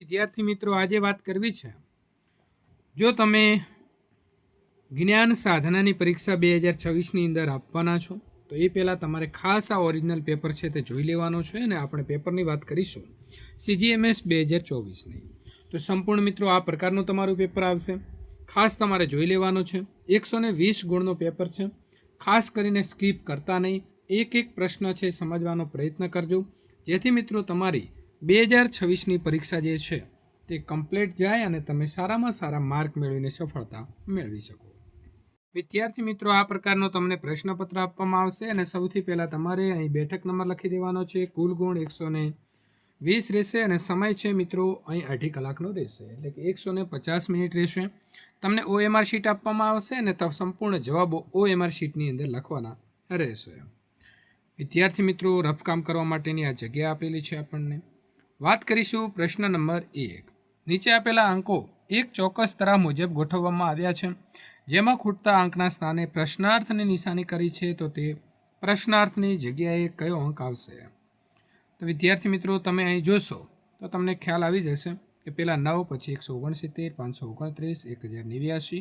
વિદ્યાર્થી મિત્રો, આજે વાત કરવી છે, જો તમે જ્ઞાન સાધનાની પરીક્ષા 2026ની અંદર આપવાના છો તો એ પહેલાં તમારે ખાસ આ ઓરિજિનલ પેપર છે તે જોઈ લેવાનો છે અને આપણે પેપરની વાત કરીશું CGMS 2024ની. તો સંપૂર્ણ મિત્રો આ પ્રકારનું તમારું પેપર આવશે. ખાસ તમારે જોઈ લેવાનું છે. 120 ગુણનો પેપર છે. ખાસ કરીને સ્કીપ કરતા નહીં. એક એક પ્રશ્ન છે સમજવાનો પ્રયત્ન કરજો, જેથી મિત્રો તમારી 2026ની પરીક્ષા જે છે તે કમ્પ્લીટ જાય અને તમે સારામાં સારા માર્ક મેળવીને સફળતા મેળવી શકો. વિદ્યાર્થી મિત્રો, આ પ્રકારનો તમને પ્રશ્નપત્ર આપવામાં આવશે અને સૌથી પહેલાં તમારે અહીં બેઠક નંબર લખી દેવાનો છે. કુલ ગુણ 120 રહેશે અને સમય છે મિત્રો અહીં 2.5 કલાકનો રહેશે, એટલે કે 150 મિનિટ રહેશે. તમને OMR શીટ આપવામાં આવશે અને સંપૂર્ણ જવાબો OMR શીટની અંદર લખવાના રહેશે. વિદ્યાર્થી મિત્રો, રફ કામ કરવા માટેની આ જગ્યા આપેલી છે આપણને. વાત કરીશું પ્રશ્ન નંબર 1. નીચે આપેલા અંકો એક ચોક્કસ તરાહ મુજબ ગોઠવવામાં આવ્યા છે, જેમાં ખૂટતા અંકના સ્થાને પ્રશ્નાર્થની નિશાની કરી છે, તો તે પ્રશ્નાર્થની જગ્યાએ કયો અંક આવશે? તો વિદ્યાર્થી મિત્રો, તમે અહીં જોશો તો તમને ખ્યાલ આવી જશે કે પહેલાં 9, પછી 169, 529, 1089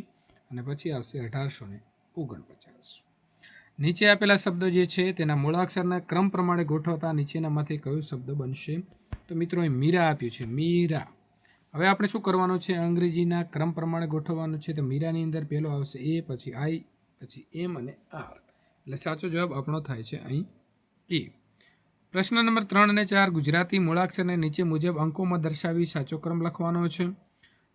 અને પછી આવશે 1849. નીચે આપેલા શબ્દો જે છે તેના મૂળાક્ષરના ક્રમ પ્રમાણે ગોઠવતા નીચેનામાંથી કયો શબ્દ બનશે? તો મિત્રો અહીં મીરા આપ્યું છે, મીરા. હવે આપણે શું કરવાનું છે? અંગ્રેજીના ક્રમ પ્રમાણે ગોઠવવાનું છે. તો મીરાની અંદર પહેલો આવશે એ, પછી આઈ, પછી એમ અને આર, એટલે સાચો જવાબ આપણો થાય છે અહીં એ. પ્રશ્ન નંબર 3 અને 4 ગુજરાતી મૂળાક્ષરને નીચે મુજબ અંકોમાં દર્શાવી સાચો ક્રમ લખવાનો છે.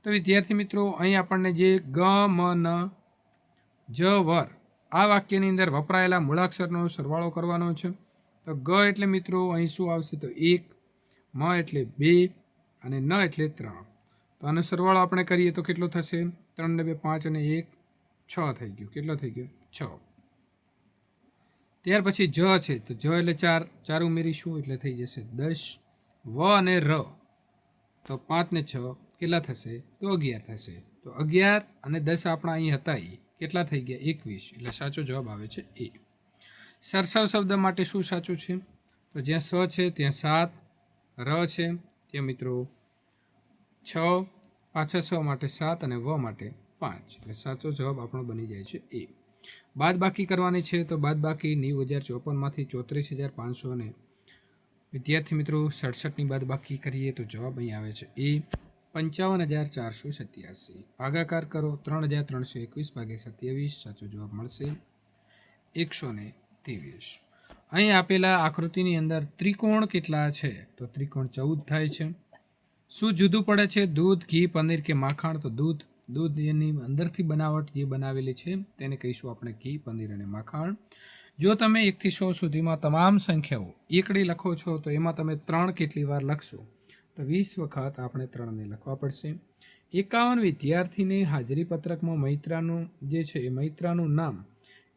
તો વિદ્યાર્થી મિત્રો, અહીં આપણને જે ગ, મ, ન, જ, વર આ વાક્યની અંદર વપરાયેલા મૂળાક્ષરનો સરવાળો કરવાનો છે. તો ગ એટલે મિત્રો અહીં શું આવશે? તો 1, મ એટલે 2 અને ન એટલે 3. તો આનો સરવાળો આપણે કરીએ તો કેટલો થશે? 3 ને 2 5 અને 1 6 થઈ ગયું. કેટલો થઈ ગયો? 6. ત્યાર પછી જ છે, તો જ એટલે 4, 4 ઉમેરીશું એટલે થઈ જશે 10. વ અને ર, તો 5 ને 6 કેટલા થશે? તો 11 થશે. તો 11 અને 10 આપણા અહીં હતા, એ કેટલા થઈ ગયા? 21, એટલે સાચો જવાબ આવે છે એ. સરસાવ શબ્દ માટે શું સાચું છે? તો જ્યાં સ છે ત્યાં 7, ર છે ત્યાં મિત્રો 6, પાછા 6 માટે 7 અને વ માટે 5, એટલે સાચો જવાબ આપણો બની જાય છે એ. બાદ બાકી કરવાની છે, તો બાદ બાકી 90,054માંથી 34,500 અને વિદ્યાર્થી મિત્રો 67ની બાદ બાકી કરીએ તો જવાબ અહીં આવે છે એ 55,487. ભાગાકાર કરો 3,321 ભાગ્યા 27, સાચો જવાબ મળશે 123. અહીં આપેલા આકૃતિની અંદર ત્રિકોણ કેટલા છે? તો ત્રિકોણ 14 થાય છે. શું જુદું પડે છે? દૂધ, ઘી, પનીર કે માખણ? તો દૂધ એની અંદરથી બનાવટ જે બનાવેલી છે તેને કહીશું આપણે ઘી, પનીર અને માખણ. જો તમે 1 થી 100 સુધીમાં તમામ સંખ્યાઓ એકડી લખો છો તો એમાં તમે 3 કેટલી વાર લખશો? તો 20 વખત આપણે 3ને લખવા પડશે. 51 વિદ્યાર્થીને હાજરી પત્રકમાં મૈત્રાનું જે છે એ મૈત્રાનું નામ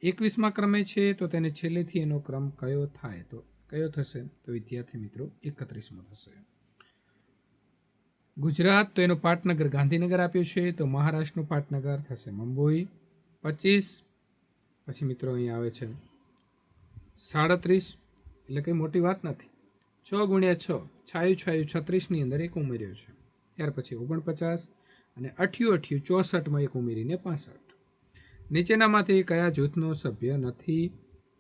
21મા ક્રમે છે, તો તેને છેલ્લેથી એનો ક્રમ કયો થાય? તો કયો થશે? તો વિદ્યાર્થી મિત્રો 31મો થશે. ગુજરાત, તો એનું પાટનગર ગાંધીનગર આપ્યું છે, તો મહારાષ્ટ્રનું પાટનગર થશે મુંબઈ. 25 પછી મિત્રો અહીં આવે છે 37, એટલે કંઈ મોટી વાત નથી. 6 ગુણ્યા 6 છાયું 36ની અંદર 1 ઉમેર્યો છે. ત્યાર પછી 49 અને 8 64માં 1 ઉમેરીને 65. નીચેનામાંથી કયા જૂથનો સભ્ય નથી?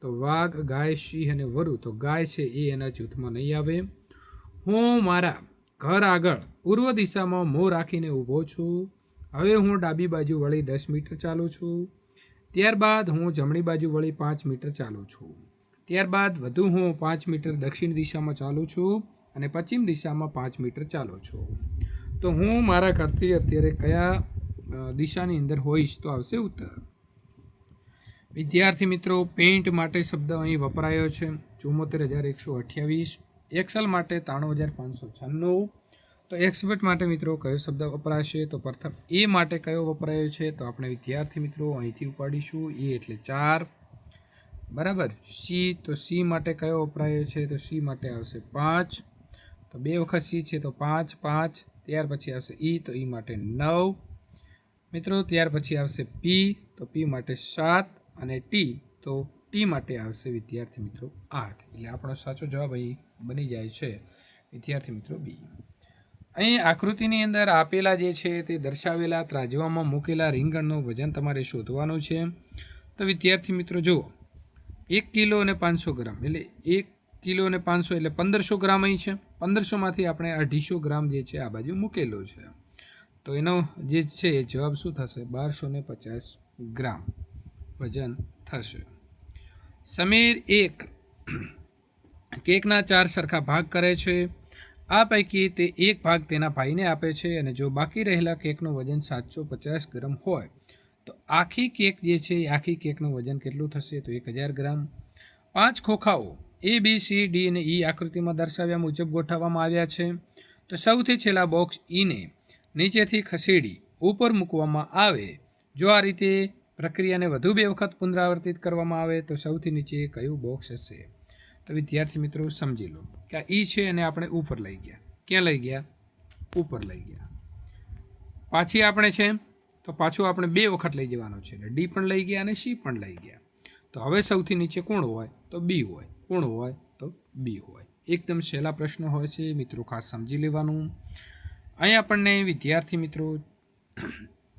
તો વાઘ, ગાય, સિંહ અને વરુ. તો ગાય છે એ એના જૂથમાં નહીં આવે. હું મારા ઘર આગળ પૂર્વ દિશામાં મોં રાખીને ઊભો છું. હવે હું ડાબી બાજુ વળી 10 મીટર ચાલું છું. ત્યારબાદ હું જમણી બાજુ વળી 5 મીટર ચાલું છું. ત્યારબાદ વધુ હું 5 મીટર દક્ષિણ દિશામાં ચાલું છું અને પશ્ચિમ દિશામાં 5 મીટર ચાલું છું. તો હું મારા ઘરથી અત્યારે કયા દિશાની અંદર હોઈશ? તો આવશે ઉત્તર. વિદ્યાર્થી મિત્રો, પેઇન્ટ માટે શબ્દ અહીં વપરાયો છે 74,128. એક્સેલ માટે 93,596. તો એક્સપર્ટ માટે મિત્રો કયો શબ્દ વપરાશે? તો પ્રથમ એ માટે કયો વપરાયો છે? તો આપણે વિદ્યાર્થી મિત્રો અહીંથી ઉપાડીશું એ એટલે 4, બરાબર. સી, તો સી માટે કયો વપરાયો છે? તો સી માટે આવશે 5. તો 2 વખત સી છે તો 5, 5. ત્યાર પછી આવશે ઈ, તો ઈ માટે 9 મિત્રો. ત્યાર પછી આવશે પી, તો પી માટે 7 અને ટી, તો ટી માટે આવશે વિદ્યાર્થી મિત્રો 8. એટલે આપણો સાચો જવાબ અહીં બની જાય છે વિદ્યાર્થી મિત્રો બી. અહીં આકૃતિની અંદર આપેલા જે છે તે દર્શાવેલા ત્રાજવામાં મૂકેલા રીંગણનું વજન તમારે શોધવાનું છે. તો વિદ્યાર્થી મિત્રો જુઓ, 1 કિલો અને 500 ગ્રામ એટલે 1 કિલો અને 500 એટલે 1500 ગ્રામ અહીં છે. 1500માંથી આપણે 250 ગ્રામ જે છે આ બાજુ મૂકેલો છે. તો એનો જે છે જવાબ શું થશે? 1250 ગ્રામ વજન થશે. સમીર એક કેકના 4 સરખા ભાગ કરે છે. આ પૈકી તે એક ભાગ તેના ભાઈને આપે છે અને જો બાકી રહેલા કેકનું વજન 750 ગ્રામ હોય તો આખી કેક જે છે એ આખી કેકનું વજન કેટલું થશે? તો 1000 ગ્રામ. 5 ખોખાઓ A, B, C, D અને E આકૃતિમાં દર્શાવ્યા મુજબ ગોઠવવામાં આવ્યા છે. તો સૌથી છેલ્લા બોક્સ ઈને નીચેથી ખસેડી ઉપર મૂકવામાં આવે. જો આ રીતે પ્રક્રિયાને વધુ 2 વખત પુનરાવર્તિત કરવામાં આવે તો સૌથી નીચે કયું બોક્સ હશે? તો વિદ્યાર્થી મિત્રો સમજી લો કે આ ઈ છે અને આપણે ઉપર લઈ ગયા. ક્યાં લઈ ગયા? ઉપર લઈ ગયા. પાછી આપણે છે તો પાછું આપણે 2 વખત લઈ જવાનું છે. એટલે ડી પણ લઈ ગયા અને સી પણ લઈ ગયા. તો હવે સૌથી નીચે કોણ હોય? તો બી હોય. કોણ હોય? તો બી હોય. એકદમ સહેલા પ્રશ્નો હોય છે મિત્રો, ખાસ સમજી લેવાનું. અહીં આપણને વિદ્યાર્થી મિત્રો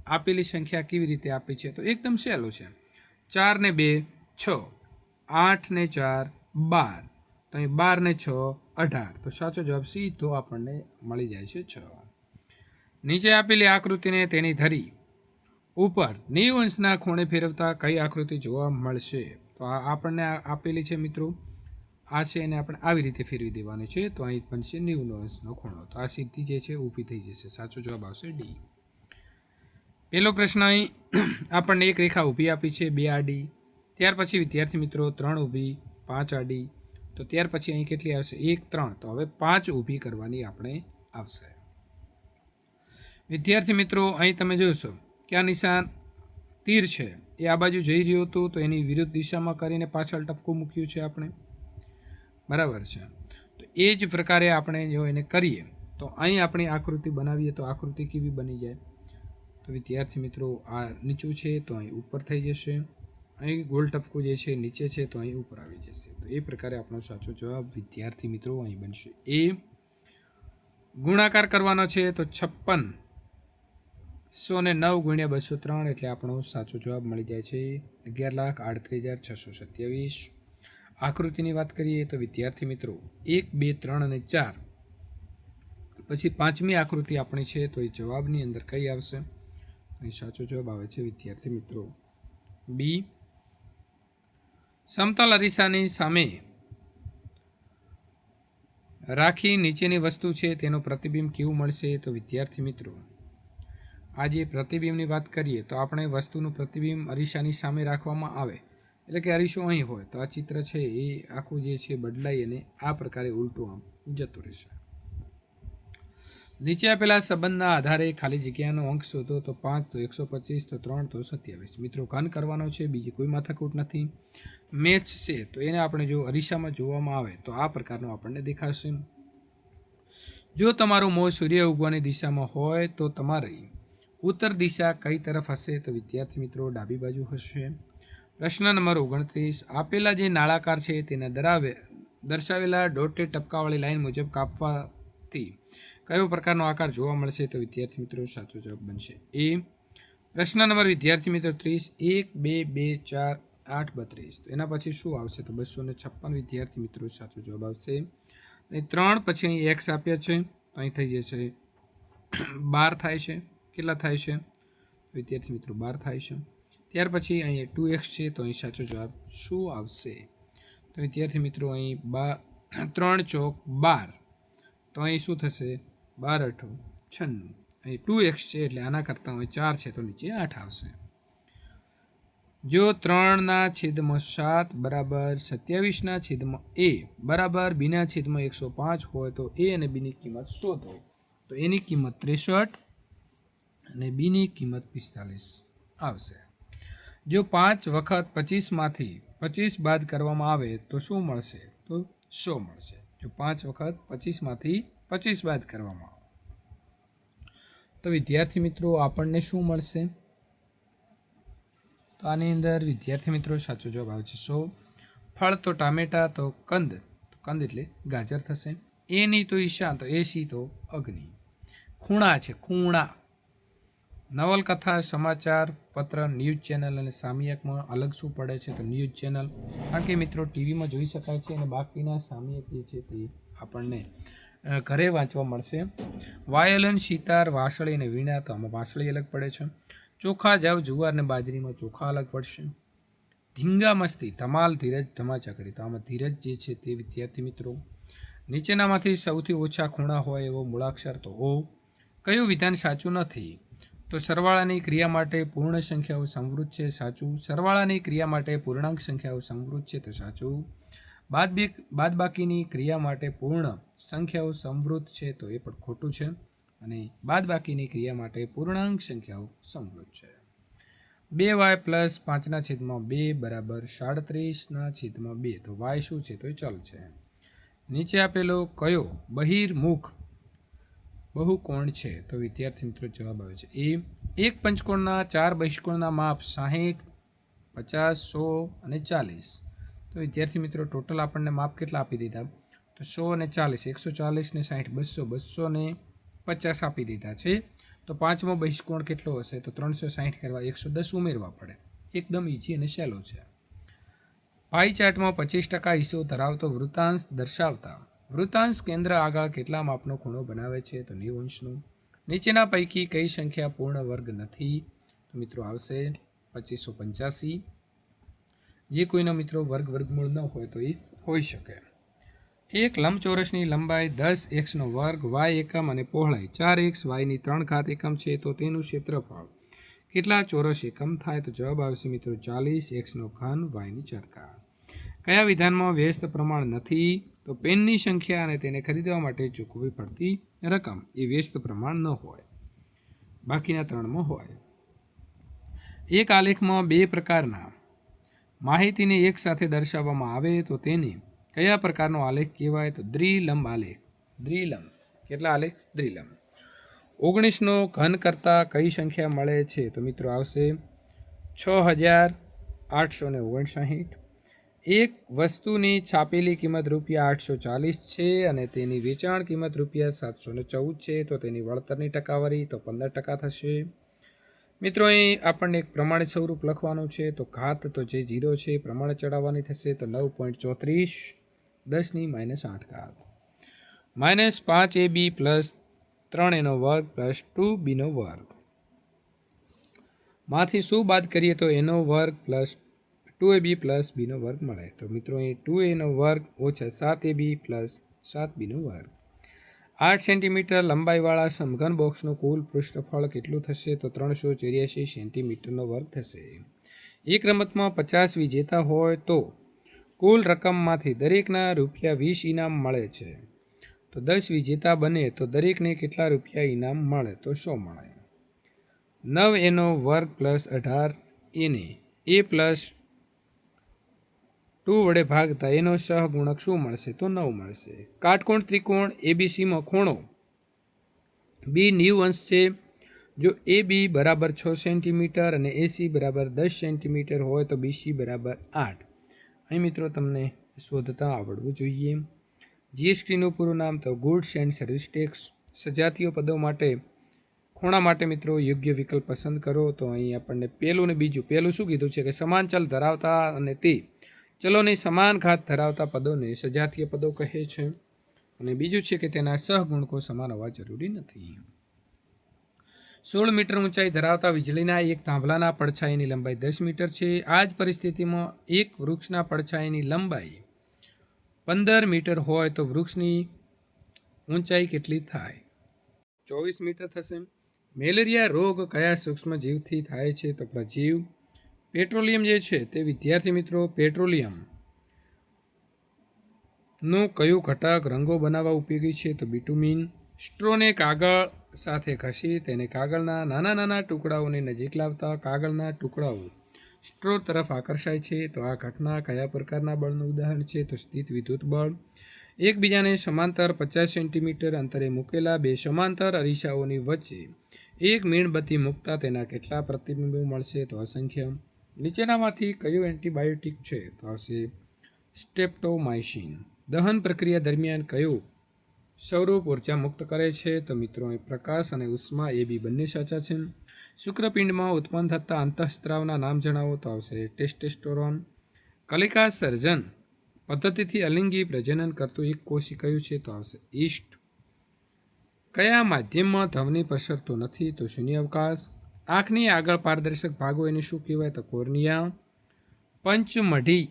આપેલી સંખ્યા કેવી રીતે આપી છે? તો એકદમ સહેલું છે. 4 ને 2 6, 8 ને 4 12, તો અહીં 12 ને 6 18. તો સાચો જવાબ સી તો આપણને મળી જાય છે 6. નીચે આપેલી આકૃતિને તેની ધરી ઉપર 90 અંશના ખૂણે ફેરવતા કઈ આકૃતિ જોવા મળશે? તો આ આપણને આપેલી છે મિત્રો, આ છે એને આપણે આવી રીતે ફેરવી દેવાની છે. તો અહીં બનશે 90 અંશનો ખૂણો. તો આ સીધી જે છે ઊભી થઈ જશે. સાચો જવાબ આવશે ડી. પહેલો પ્રશ્ન અહીં આપણને એક રેખા ઊભી આપી છે, 2 આડી. ત્યાર પછી વિદ્યાર્થી મિત્રો 3 ઊભી, 5 આડી. તો ત્યાર પછી અહીં કેટલી આવશે? 1 3. તો હવે 5 ઊભી કરવાની આપણે આવશે. વિદ્યાર્થી મિત્રો અહીં તમે જોશો કે આ નિશાન તીર છે એ આ બાજુ જઈ રહ્યું હતું, તો એની વિરુદ્ધ દિશામાં કરીને પાછળ ટપકું મૂક્યું છે આપણે. બરાબર છે. તો એ જ પ્રકારે આપણે જો એને કરીએ તો અહીં આપણી આકૃતિ બનાવીએ તો આકૃતિ કેવી બની જાય? તો વિદ્યાર્થી મિત્રો આ નીચું છે તો અહીં ઉપર થઈ જશે. અહીં ગોળ ટપકું જે છે નીચે છે તો અહીં ઉપર આવી જશે. તો એ પ્રકારે આપણો સાચો જવાબ વિદ્યાર્થી મિત્રો અહીં બનશે એ. ગુણાકાર કરવાનો છે તો 56,109 ગુણ્યા 203 એટલે આપણો સાચો જવાબ મળી જાય છે 11,38,627. આકૃતિની વાત કરીએ તો વિદ્યાર્થી મિત્રો 1 2 3 અને 4 પછી 5મી આકૃતિ આપણી છે. તો એ જવાબની અંદર કઈ આવશે? અહીં સાચો જવાબ આવે છે વિદ્યાર્થી મિત્રો બી. સમતલ અરીસાની સામે રાખી નીચેની વસ્તુ છે તેનું પ્રતિબિંબ કેવું મળશે? તો વિદ્યાર્થી મિત્રો આ જે પ્રતિબિંબની વાત કરીએ તો આપણે વસ્તુનું પ્રતિબિંબ અરીસાની સામે રાખવામાં આવે એટલે કે અરીસો અહીં હોય તો આ ચિત્ર છે એ આખું જે છે બદલાઈ અને આ પ્રકારે ઉલટું આમ જતું રહેશે. નીચે આપેલા સંબંધના આધારે ખાલી જગ્યાનો અંક શોધો. તો 5 તો 125, તો 3 તો 27. મિત્રો ઘન કરવાનો છે, બીજી કોઈ માથાકૂટ નથી. મેચ છે તો એને આપણે જો અરીસામાં જોવામાં આવે તો આ પ્રકારનો આપણને દેખાશે. જો તમારું મોં સૂર્ય ઉગવાની દિશામાં હોય તો તમારી ઉત્તર દિશા કઈ તરફ હશે? તો વિદ્યાર્થી મિત્રો ડાબી બાજુ હશે. પ્રશ્ન નંબર 29 આપેલા જે નાળાકાર છે તેને દર્શાવેલા ડોટેડ ટપકાવાળી લાઈન મુજબ કાપવાથી કયો પ્રકારનો આકાર જોવા મળશે? તો વિદ્યાર્થી મિત્રો સાચો જવાબ બનશે એ. પ્રશ્ન નંબર વિદ્યાર્થી મિત્રો 30 1 2 2 4 8 32. તો એના પછી શું આવશે? તો 256 વિદ્યાર્થી મિત્રો સાચો જવાબ આવશે. અહીં 3 પછી અહીં એક્સ આપ્યા છે તો અહીં થઈ જશે 12 થાય છે. કેટલા થાય છે વિદ્યાર્થી મિત્રો? 12 થાય છે. ત્યાર પછી અહીં 2x છે તો અહીં સાચો જવાબ શું આવશે? તો વિદ્યાર્થી મિત્રો અહીં 3 ચોક 12. તો અહીં શું થશે? 12 8 96. અહીં 2x છે એટલે આના કરતાં અહીં 4 છે તો નીચે 8 આવશે. જો 3/7 બરાબર 27/a બરાબર b/105 હોય તો a અને b ની કિંમત શોધો. તો એની કિંમત 63 અને બીની કિંમત 45 આવશે. જો 5 વખત 25માંથી 25 બાદ કરવામાં આવે તો શું મળશે? તો 100 મળશે. જો 5 વખત 25માંથી 25 બાદ કરવામાં આવે તો વિદ્યાર્થી મિત્રો આપણને શું મળશે? તો આની અંદર વિદ્યાર્થી મિત્રો સાચો જવાબ આવે છે 100. ફળ તો ટામેટા, તો કંદ એટલે ગાજર થશે. એ નહીં તો ઈશાન, તો એ સી તો અગ્નિ. ખૂણા છે, ખૂણા. નવલકથા, સમાચાર પત્ર, ન્યૂઝ ચેનલ અને સામયિકમાં અલગ શું પડે છે? તો ન્યૂઝ ચેનલ. કારણ કે મિત્રો ટીવીમાં જોઈ શકાય છે અને બાકીના સામયિક જે છે તે આપણને ઘરે વાંચવા મળશે. વાયોલિન, સિતાર, વાંસળી અને વીણા, તો આમાં વાંસળી અલગ પડે છે. ચોખા, જવ, જુવાર અને બાજરીમાં ચોખા અલગ પડશે. ધીંગા મસ્તી, ધમાલ, ધીરજ, ધમાચકડી, તો આમાં ધીરજ જે છે તે વિદ્યાર્થી મિત્રો. નીચેનામાંથી સૌથી ઓછા ખૂણા હોય એવો મૂળાક્ષર તો ઓ. કયું વિધાન સાચું નથી? તો સરવાળાની ક્રિયા માટે પૂર્ણ સંખ્યાઓ સમૃદ્ધ છે, સાચું. સરવાળાની ક્રિયા માટે પૂર્ણાંક સંખ્યાઓ સમૃદ્ધ છે, તો સાચું. બાદબાકીની ક્રિયા માટે પૂર્ણ સંખ્યાઓ સમૃદ્ધ છે, તો એ પણ ખોટું છે. અને બાદબાકીની ક્રિયા માટે પૂર્ણાંક સંખ્યાઓ સમૃદ્ધ છે. 2y પ્લસ 5/2 બરાબર 37/2, તો y શું છે? તો એ ચલ છે. નીચે આપેલો કયો બહિર્મુખ બહુકોણ છે? તો વિદ્યાર્થી મિત્રો જવાબ આવે છે એ. એક પંચકોણના 4 બહિષ્કોણના માપ 60, 50, 100 અને 40. તો વિદ્યાર્થી મિત્રો ટોટલ આપણને માપ કેટલા આપી દીધા? તો 100 અને 40, 140 ને 60, 200, 200 ને 50 આપી દીધા છે. તો પાંચમો બહિષ્કોણ કેટલો હશે? તો 360 કરવા 110 ઉમેરવા પડે. એકદમ ઈઝી અને સહેલો છે. પાઈ ચાર્ટમાં 25% હિસ્સો ધરાવતો વૃત્તાંશ દર્શાવતા વૃત્તાંશ કેન્દ્ર આગળ કેટલા માપનો ખૂણો બનાવે છે? તો 90 અંશનું. નીચેના પૈકી કઈ સંખ્યા પૂર્ણ વર્ગ નથી? તો મિત્રો આવશે 2585. જે કોઈનો મિત્રો વર્ગમૂળ ન હોય તો એ હોઈ શકે. એક લંબચોરસની લંબાઈ 10x² y એકમ અને પહોળાઈ 4x yની 3 એકમ છે, તો તેનું ક્ષેત્રફળ કેટલા ચોરસ એકમ થાય? તો જવાબ આવશે મિત્રો 40x³ yની 4. કયા વિધાનમાં વ્યસ્ત પ્રમાણ નથી? તો પેનની સંખ્યા અને તેને ખરીદવા માટે ચૂકવવી પડતી રકમ એ વ્યસ્ત પ્રમાણ ન હોય, બાકીના 3માં હોય. એક આલેખમાં 2 પ્રકારના માહિતીને એક સાથે દર્શાવવામાં આવે તો તેને કયા પ્રકારનો આલેખ કહેવાય? તો દ્વિલંબ આલેખ. દ્વિલંબ. કેટલા આલેખ? દ્વિલંબ. 19નો ઘન કરતાં કઈ સંખ્યા મળે છે? તો મિત્રો આવશે 6859. એક વસ્તુની છાપેલી કિંમત ₹840 છે અને તેની વેચાણ કિંમત ₹714 છે, તો તેની વળતરની ટકાવારી તો 15% થશે. મિત્રો અહીં આપણને એક પ્રમાણિત સ્વરૂપ લખવાનું છે, તો ઘાત તો જે 0 છે એ પ્રમાણે ચડાવવાની થશે, તો 9.34 10⁻8. -5ab plus 3a² plus 2b². માંથી શું બાદ કરીએ તો a² plus 2ab plus b² મળે? તો મિત્રો અહીં 2a² ઓછા 7ab પ્લસ 7b². 8 સેન્ટીમીટર લંબાઈવાળા સમઘન બોક્સનું કુલ પૃષ્ઠફળ કેટલું થશે? તો 384 સેન્ટીમીટર² થશે. એક રમતમાં 50 વિજેતા હોય તો કુલ રકમમાંથી દરેકના ₹20 ઇનામ મળે છે. તો 10 વિજેતા બને તો દરેકને કેટલા રૂપિયા ઇનામ મળે? તો 100 મળે. 9a² પ્લસ 18a ને a પ્લસ 2 વડે ભાગતા એનો સહગુણક શું મળશે? તો 9 મળશે. કાટકોણ ત્રિકોણ એબીસીમાં ખૂણો બી 90 અંશ છે. જો એ બી બરાબર 6 સેન્ટીમીટર અને એસી બરાબર 10 સેન્ટીમીટર હોય તો બીસી બરાબર 8. અહીં મિત્રો તમને શોધતા આવડવું જોઈએ. જીએસટીનું પૂરું નામ તો ગુડ્સ એન્ડ સર્વિસ ટેક્સ. સજાતીય પદો માટે ખૂણા માટે મિત્રો યોગ્ય વિકલ્પ પસંદ કરો. તો અહીં આપણને પહેલું ને બીજું. પહેલું શું કીધું છે કે સમાન ચલ ધરાવતા અને તે ચલોની સમાન ઘાત ધરાવતા પદોને સજાતીય પદો કહે છે. અને બીજું છે કે તેના સહગુણકો સમાન હોવા જરૂરી નથી. 16 મીટર ઊંચાઈ ધરાવતા વીજળીના એક થાંભલાના પડછાયાની લંબાઈ 10 મીટર છે. આ જ પરિસ્થિતિમાં એક વૃક્ષના પડછાયાની લંબાઈ 15 મીટર હોય તો વૃક્ષની ઊંચાઈ કેટલી થાય? 24 મીટર થશે. મેલેરિયા રોગ કયા સૂક્ષ્મ જીવથી થાય છે? તો પ્રજીવ. પેટ્રોલિયમ જે છે તે વિદ્યાર્થી મિત્રો પેટ્રોલિયમનું કયું ઘટક રંગો બનાવવા ઉપયોગી છે? તો બિટુમિન. સ્ટ્રોને કાગળ સાથે ઘસી તેને કાગળના નાના ટુકડાઓને નજીક લાવતા કાગળના ટુકડાઓ સ્ટ્રો તરફ આકર્ષાય છે. તો આ ઘટના કયા પ્રકારના બળનું ઉદાહરણ છે? તો સ્થિત વિદ્યુત બળ. એકબીજાને સમાંતર 50 સેન્ટીમીટર અંતરે મૂકેલા 2 સમાંતર અરીસાઓની વચ્ચે એક મીણબત્તી મૂકતા તેના કેટલા પ્રતિબિંબો મળશે? તો અસંખ્ય. નીચેનામાંથી કયું એન્ટીબાયોટિક છે? તો આવશે સ્ટ્રેપ્ટોમાઇસિન. દહન પ્રક્રિયા દરમિયાન કયો સૌરભ ઉર્જા મુક્ત કરે છે, તો મિત્રો અહીં પ્રકાશ અને ઉષ્મા એ બી બંને સાચા છે. શુક્રપિંડમાં ઉત્પન્ન થતા અંતઃસ્ત્રાવના નામ જણાવો, તો આવશે ટેસ્ટેસ્ટોરોન. કલિકા સર્જન પદ્ધતિથી અલિંગી પ્રજનન કરતું એક કોષી કયું છે, તો આવશે ઈસ્ટ. કયા માધ્યમમાં ધ્વનિ પ્રસરતો નથી, તો શૂન્યાવકાશ. આંખની આગળ પારદર્શક ભાગો એને શું કહેવાય, તો કોર્નિયા. પંચમઢી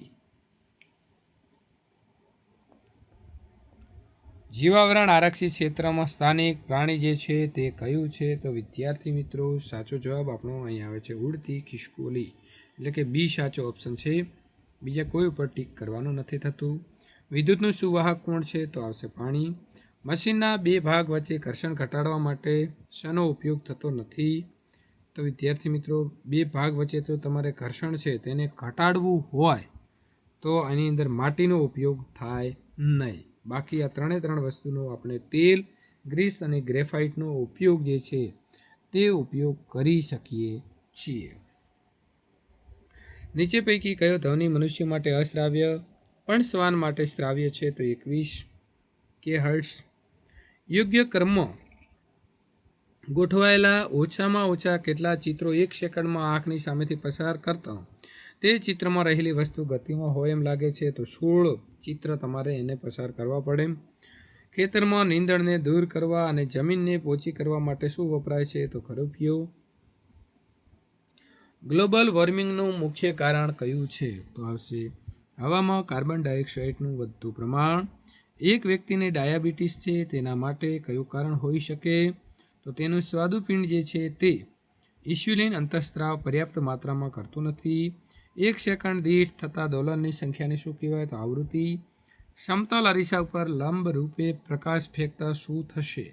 જીવાવરણ આરક્ષિત ક્ષેત્રમાં સ્થાનિક પ્રાણી જે છે તે કયું છે, તો વિદ્યાર્થી મિત્રો સાચો જવાબ આપણો અહીં આવે છે ઉડતી ખિસકોલી, એટલે કે બી સાચો ઓપ્શન છે. બીજા કોઈ ઉપર ટીક કરવાનું નથી થતું. વિદ્યુતનું સુવાહક કોણ છે, તો આવશે પાણી. મશીનના બે ભાગ વચ્ચે ઘર્ષણ ઘટાડવા માટે શેનો ઉપયોગ થતો નથી, તો વિદ્યાર્થી મિત્રો બે ભાગ વચ્ચે તો તમારે ઘર્ષણ છે તેને ઘટાડવું હોય તો આની અંદર માટીનો ઉપયોગ થાય નહીં. બાકી આ ત્રણ વસ્તુનો આપણે તેલ, ગ્રીસ અને ગ્રેફાઇટનો ઉપયોગ જે છે તે ઉપયોગ કરી શકીએ છીએ. નીચે પૈકી કયો ધ્વનિ મનુષ્ય માટે અશ્રાવ્ય પણ શ્વાન માટે શ્રાવ્ય છે, તો 21 કિલોહર્ટ્ઝ. યોગ્ય કર્મ ગોઠવાયેલા ઓછામાં ઓછા કેટલા ચિત્રો એક સેકન્ડમાં આંખની સામેથી પસાર કરતા તે ચિત્રમાં રહેલી વસ્તુ ગતિમાં હોય એમ લાગે છે, તો 16 ચિત્ર તમારે એને પસાર કરવા પડે. ખેતરમાં નીંદણને દૂર કરવા અને જમીનને પોચી કરવા માટે શું વપરાય છે, તો ખરુપિયો. ગ્લોબલ વોર્મિંગનું મુખ્ય કારણ કયું છે, તો આવશે હવામાં કાર્બન ડાયોક્સાઇડનું વધતું પ્રમાણ. એક વ્યક્તિને ડાયાબિટીસ છે તેના માટે કયું કારણ હોઈ શકે, તો તેનું સ્વાદુપિંડ જે છે તે ઇન્સ્યુલિન અંતઃસ્ત્રાવ પર્યાપ્ત માત્રામાં કરતું નથી. એક સેકન્ડ દીઠ થતા દોલનની સંખ્યાને શું કહેવાય, તો આવૃત્તિ. સમતલ અરીસા ઉપર લંબ રૂપે પ્રકાશ ફેંકતા શું થશે,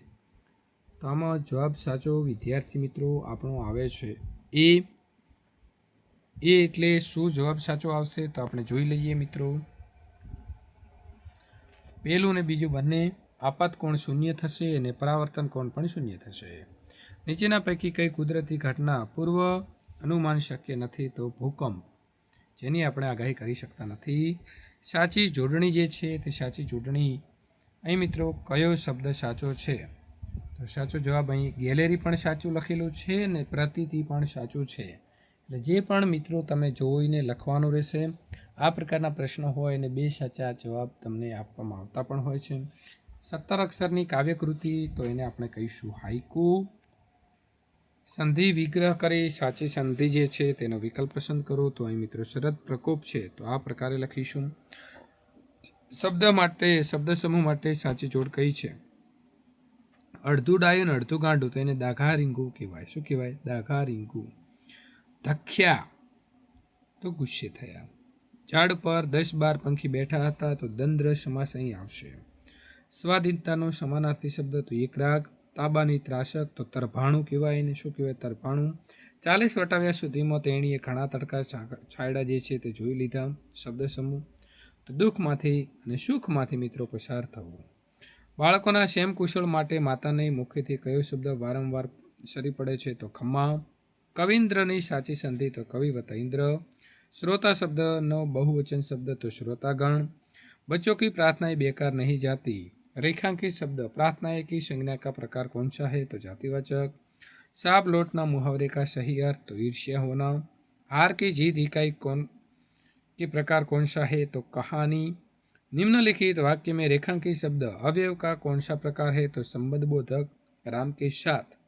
તો આમાં જવાબ સાચો વિદ્યાર્થી મિત્રો આપણો આવે છે એ એટલે શું જવાબ સાચો આવશે, તો આપણે જોઈ લઈએ મિત્રો. પહેલું ને બીજું બંને આપાત કોણ શૂન્ય થશે અને પરાવર્તન કોણ પણ શૂન્ય થશે. નીચેના પૈકી કઈ કુદરતી ઘટના પૂર્વ અનુમાન શક્ય નથી, તો ભૂકંપ, જેની આપણે આગાહી કરી શકતા નથી. સાચી જોડણી જે છે તે સાચી જોડણી અહીં મિત્રો કયો શબ્દ સાચો છે, તો સાચો જવાબ અહીં ગેલેરી પણ સાચું લખેલું છે અને પ્રતીતિ પણ સાચું છે. એટલે જે પણ મિત્રો તમે જોઈને લખવાનું રહેશે. આ પ્રકારના પ્રશ્નો હોય અને બે સાચા જવાબ તમને આપવામાં આવતા પણ હોય છે. 17 અક્ષરની કાવ્યકૃતિ, તો એને આપણે કહીશું હાઈકુ. સંધિ વિગ્રહ કરી સાચી સંધિ જે છે તેનો વિકલ્પ પસંદ કરો, તો અહીં મિત્રો શરદ પ્રકોપ છે, તો આ પ્રકારે લખીશું. શબ્દ સમૂહ માટે સાચી જોડ કઈ છે, અડધું ડાયું અને અડધું ગાંડું, તો એને દાઘા રીંગુ કહેવાય. શું કહેવાય, દાઘા રીંગુ. ધખ્યા તો ગુસ્સે થયા. ઝાડ પર 10-12 પંખી બેઠા હતા, તો દંદ્ર સમાસ અહીં આવશે. સ્વાધીનતાનો સમાનાર્થી શબ્દ, તો એકરાગ. તાબાની ત્રાસક, તો તરભાણું કહેવાય એને. શું કહેવાય, તરભાણું. 40 વટાવ્યા સુધીમાં તેણીએ ઘણા તડકા છાંયડા જે છે તે જોઈ લીધા. શબ્દ સમૂહ, તો દુઃખમાંથી અને સુખમાંથી મિત્રો પસાર થવું. બાળકોના સેમ કુશળ માટે માતાને મુખેથી કયો શબ્દ વારંવાર સરી પડે છે, તો ખમ્મા. કવિન્દ્રની સાચી સંધિ, તો કવિ વત્તા ઇન્દ્ર. श्रोता शब्द नो बहुवचन शब्द, तो श्रोतागण. बच्चों की प्रार्थनाएं बेकार नहीं जाती. रेखांकित शब्द प्रार्थनाएं की संज्ञा का प्रकार कौन सा है, तो जातिवाचक. सांप लौटना मुहावरे का सही अर्थ, तो ईर्ष्या होना. हार की जीत इकाई कौन के प्रकार कौन सा है, तो कहानी. निम्नलिखित वाक्य में रेखांकित शब्द अवयव का कौन सा प्रकार है, तो संबंध बोधक. राम के साथ,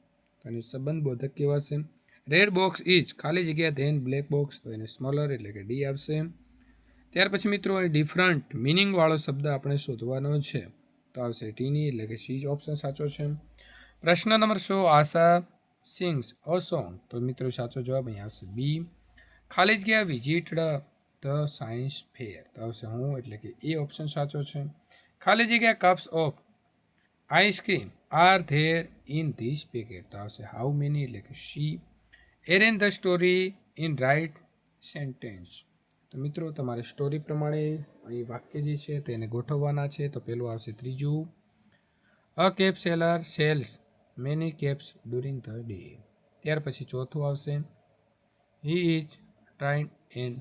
तो संबंध बोधक कहवाશે. રેડ બોક્સ ઇઝ ખાલી જગ્યા ધેન બ્લેક બોક્સ, તો એને સ્મોલર એટલે કે ડી આવશે. ત્યાર પછી મિત્રો એ ડિફરન્ટ મિનિંગવાળો શબ્દ આપણે શોધવાનો છે, તો આવશે ટીની એટલે કે સી ઓપ્શન સાચો છે. પ્રશ્ન number 100 Asha sings a song, તો મિત્રો સાચો જવાબ અહીં આવશે બી. ખાલી જગ્યા વિઝિટડ ધ સાયન્સ ફેર, તો આવશે હું એટલે કે એ ઓપ્શન સાચો છે. ખાલી જગ્યા cups of ice cream are there in this packet, તો આવશે હાઉ મેની એટલે કે C. Arrange the story in write sentence, તો મિત્રો તમારે સ્ટોરી પ્રમાણે અહીં વાક્ય જે છે તેને ગોઠવવાના છે. તો પહેલું આવશે ત્રીજું, a cap seller sells many caps during the day. ત્યાર પછી ચોથું આવશે હી ઇઝ ટ્રાઇન એન્ડ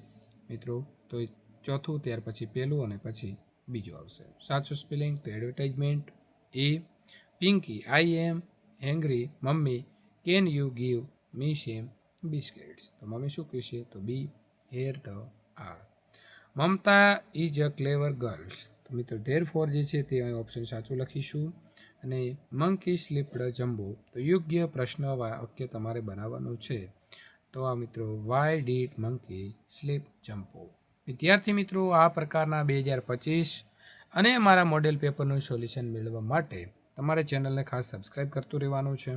મિત્રો, તો ચોથું ત્યાર પછી પહેલું અને પછી બીજું આવશે. સાચું સ્પેલિંગ, તો એડવર્ટાઇઝમેન્ટ એ. Pinky, I am hungry, mummy, can you give me some biscuits? તો મમ્મી શું કહેશે? તો B. Here the R. Mamta is a clever girls. તો મિત્રો ધેરફોર જે છે તે અહીં ઓપ્શન સાચું લખીશું. અને મંકી સ્લીપ્ડ જમ્બો. તો યોગ્ય પ્રશ્ન વાક્ય તમારે બનાવવાનું છે. તો આ મિત્રો વાય ડીડ મંકી સ્લીપ જમ્પો. વિદ્યાર્થી મિત્રો, આ પ્રકારના 2025 અને અમારા મોડેલ પેપરનું સોલ્યુશન મેળવવા માટે તમારે ચેનલને ખાસ સબસ્ક્રાઇબ કરતું રહેવાનું છે.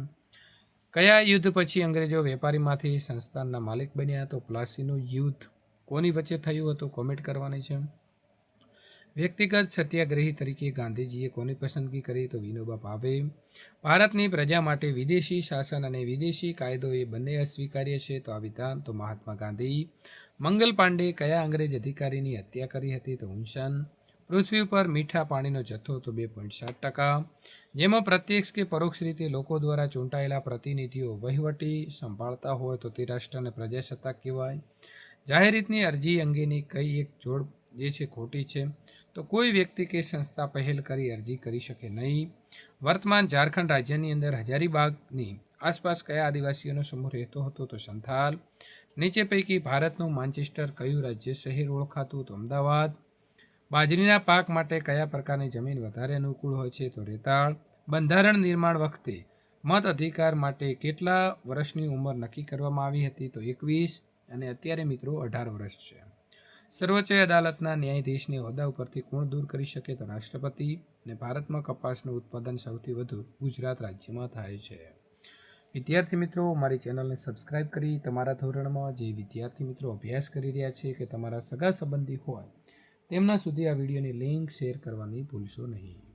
કયા યુદ્ધ પછી અંગ્રેજો વેપારીમાંથી સંસ્થાનના માલિક બન્યા? તો પ્લાસીનું યુદ્ધ. કોની વચ્ચે થયું હતું? કોમેન્ટ કરવાની છે. વ્યક્તિગત સત્યાગ્રહી તરીકે ગાંધીજીએ કોની પસંદગી કરી? તો વિનોબા ભાવે. ભારતની પ્રજા માટે વિદેશી શાસન અને વિદેશી કાયદો એ બંને અસ્વીકાર્ય છે. તો આ વિધાન તો મહાત્મા ગાંધી. મંગલ પાંડે કયા અંગ્રેજ અધિકારીની હત્યા કરી હતી? તો હુનસેન. પૃથ્વી પર મીઠા પાણીનો જથ્થો તો 2.7%. જેમાં પ્રત્યક્ષ કે પરોક્ષ રીતે લોકો દ્વારા ચૂંટાયેલા પ્રતિનિધિઓ વહીવટી સંભાળતા હોય તો તે રાષ્ટ્રને પ્રજાસત્તાક કહેવાય. જાહેર હિતની અરજી અંગેની કઈ એક જોડ જે છે ખોટી છે? તો કોઈ વ્યક્તિ કે સંસ્થા પહેલ કરી અરજી કરી શકે નહીં. વર્તમાન ઝારખંડ રાજ્યની અંદર હજારીબાગની આસપાસ કયા આદિવાસીઓનો સમૂહ રહેતો હતો? તો સંથાલ. નીચે પૈકી ભારતનું માન્ચેસ્ટર કયું રાજ્ય શહેર ઓળખાતું? તો અમદાવાદ. બાજરીના પાક માટે કયા પ્રકારની જમીન વધારે અનુકૂળ હોય છે? તો રેતાળ. બંધારણ નિર્માણ વખતે મત અધિકાર માટે કેટલા વર્ષની ઉંમર નક્કી કરવામાં આવી હતી? તો 21. અને અત્યારે મિત્રો 18 વર્ષ છે. સર્વોચ્ચ અદાલતના ન્યાયાધીશને હોદ્દા ઉપરથી કોણ દૂર કરી શકે? તો રાષ્ટ્રપતિ. અને ભારતમાં કપાસનું ઉત્પાદન સૌથી વધુ ગુજરાત રાજ્યમાં થાય છે. વિદ્યાર્થી મિત્રો, મારી ચેનલને સબસ્ક્રાઇબ કરી તમારા ધોરણમાં જે વિદ્યાર્થી મિત્રો અભ્યાસ કરી રહ્યા છે કે તમારા સગા સંબંધી હોય તેમના સુધી આ વિડીયોની લિંક શેર કરવાની ભૂલશો નહીં.